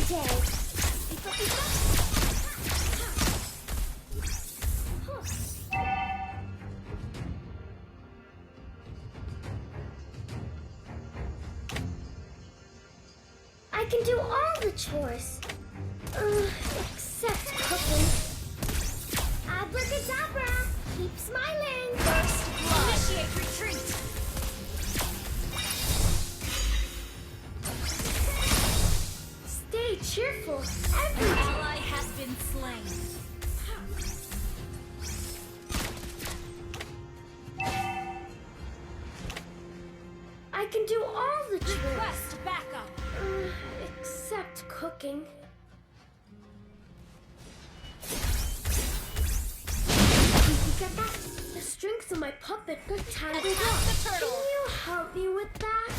day. I can do all the chores. Except cooking. Abracadabra! Keep smiling! First blood. Initiate retreat. Stay cheerful. An Every ally has been slain. I can do all the chores. Request backup. Except cooking. You get that? The strings of my puppet got tangled Attack up. the turtle. Can you help me with that?